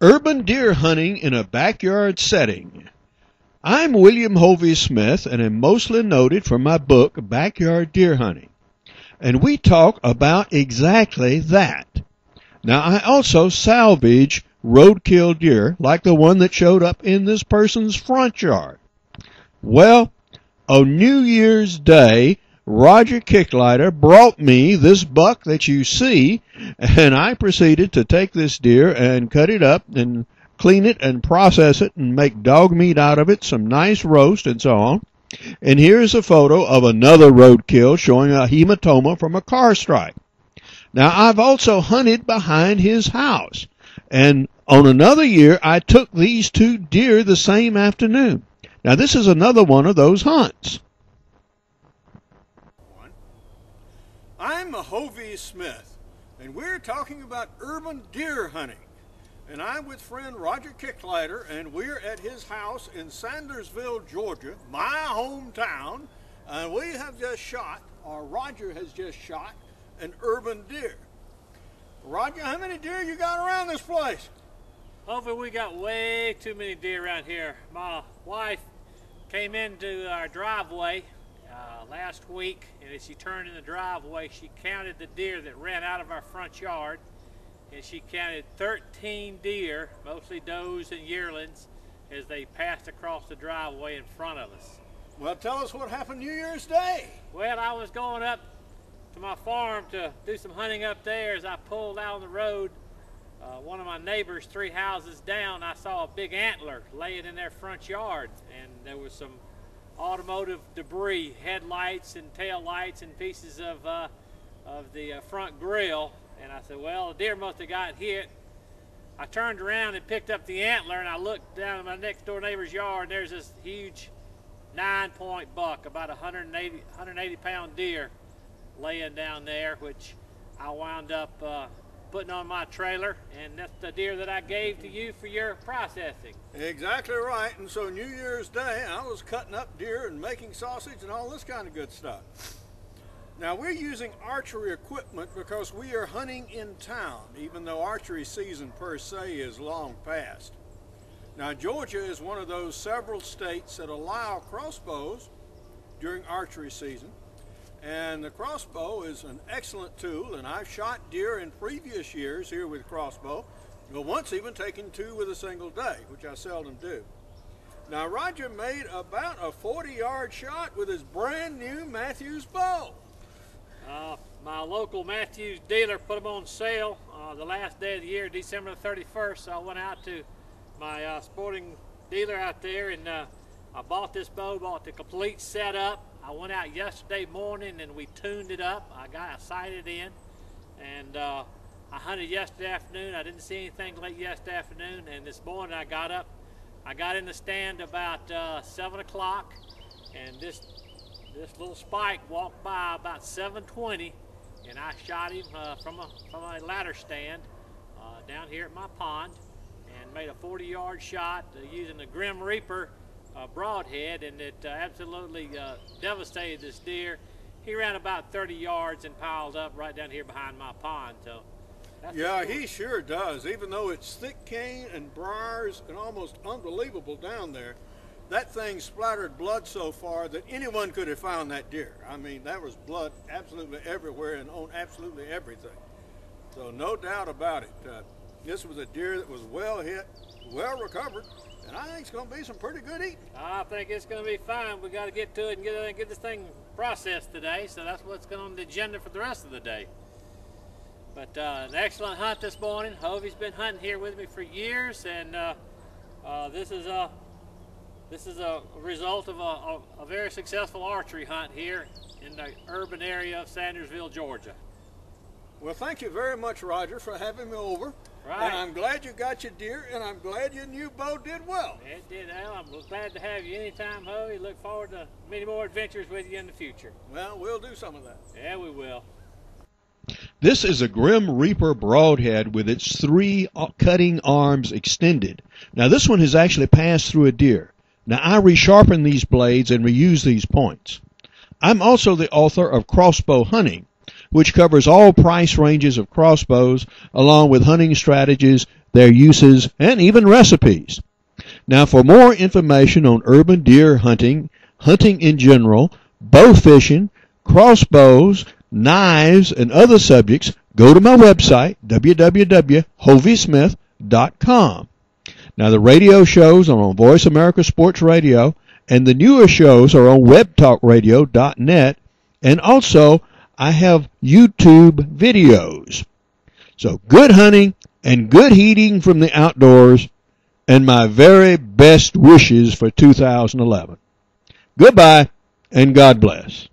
Urban deer hunting in a backyard setting. I'm William Hovey Smith and am mostly noted for my book, Backyard Deer Hunting. And we talk about exactly that. Now, I also salvage roadkill deer like the one that showed up in this person's front yard. Well, on New Year's Day, Roger Kicklighter brought me this buck that you see, and I proceeded to take this deer and cut it up and clean it and process it and make dog meat out of it, some nice roast and so on. And here's a photo of another roadkill showing a hematoma from a car strike. Now, I've also hunted behind his house, and on another year, I took these two deer the same afternoon. Now, this is another one of those hunts. I'm Hovey Smith, and we're talking about urban deer hunting. And I'm with friend Roger Kicklighter, and we're at his house in Sandersville, Georgia, my hometown. And we have just shot, or Roger has just shot, an urban deer. Roger, how many deer you got around this place? Hovey, we got way too many deer around here. My wife came into our driveway last week, and as she turned in the driveway, she counted the deer that ran out of our front yard, and she counted 13 deer, mostly does and yearlings, as they passed across the driveway in front of us. Well, tell us what happened New Year's Day. Well, I was going up to my farm to do some hunting up there. As I pulled out on the road, one of my neighbors 3 houses down, I saw a big antler laying in their front yard, and there was some automotive debris, headlights and tail lights and pieces of the front grille. And I said, well, the deer must have got hit. I turned around and picked up the antler, and I looked down at my next door neighbor's yard, and there's this huge 9-point buck, about 180 pound deer laying down there, which I wound up putting on my trailer, and that's the deer that I gave to you for your processing. Exactly right. And so New Year's Day, I was cutting up deer and making sausage and all this kind of good stuff. Now, we're using archery equipment because we are hunting in town, even though archery season per se is long past. Now, Georgia is one of those several states that allow crossbows during archery season. And the crossbow is an excellent tool, and I've shot deer in previous years here with crossbow, but once even taken 2 with a single day, which I seldom do. Now, Roger made about a 40-yard shot with his brand new Matthews bow. My local Matthews dealer put them on sale the last day of the year, December the 31st, so I went out to my sporting dealer out there, and I bought this bow, bought the complete setup. I went out yesterday morning and we tuned it up. I sighted in, and I hunted yesterday afternoon. I didn't see anything late yesterday afternoon, and this morning I got up. I got in the stand about 7 o'clock, and this little spike walked by about 7:20, and I shot him from a ladder stand down here at my pond, and made a 40-yard shot using the Grim Reaper broadhead, and it absolutely devastated this deer. He ran about 30 yards and piled up right down here behind my pond. So yeah, he sure does. Even though it's thick cane and briars and almost unbelievable down there, that thing splattered blood so far that anyone could have found that deer. I mean, there was blood absolutely everywhere and on absolutely everything. So no doubt about it. This was a deer that was well hit, well recovered, and I think it's going to be some pretty good eating. I think it's going to be fine. We got to get to it and get this thing processed today, so that's what's going on the agenda for the rest of the day. But an excellent hunt this morning. Hovey's been hunting here with me for years, and this is a result of a very successful archery hunt here in the urban area of Sandersville, Georgia. Well, thank you very much, Roger, for having me over. Right. And I'm glad you got your deer, and I'm glad your new bow did well. It did, Al. I'm glad to have you anytime, Hovey. Look forward to many more adventures with you in the future. Well, we'll do some of that. Yeah, we will. This is a Grim Reaper broadhead with its 3 cutting arms extended. Now, this one has actually passed through a deer. Now, I resharpen these blades and reuse these points. I'm also the author of Crossbow Hunting, which covers all price ranges of crossbows, along with hunting strategies, their uses, and even recipes. Now, for more information on urban deer hunting, hunting in general, bow fishing, crossbows, knives, and other subjects, go to my website, www.hoviesmith.com. Now, the radio shows are on Voice America Sports Radio, and the newer shows are on webtalkradio.net, and also I have YouTube videos. So good hunting and good eating from the outdoors, and my very best wishes for 2011. Goodbye, and God bless.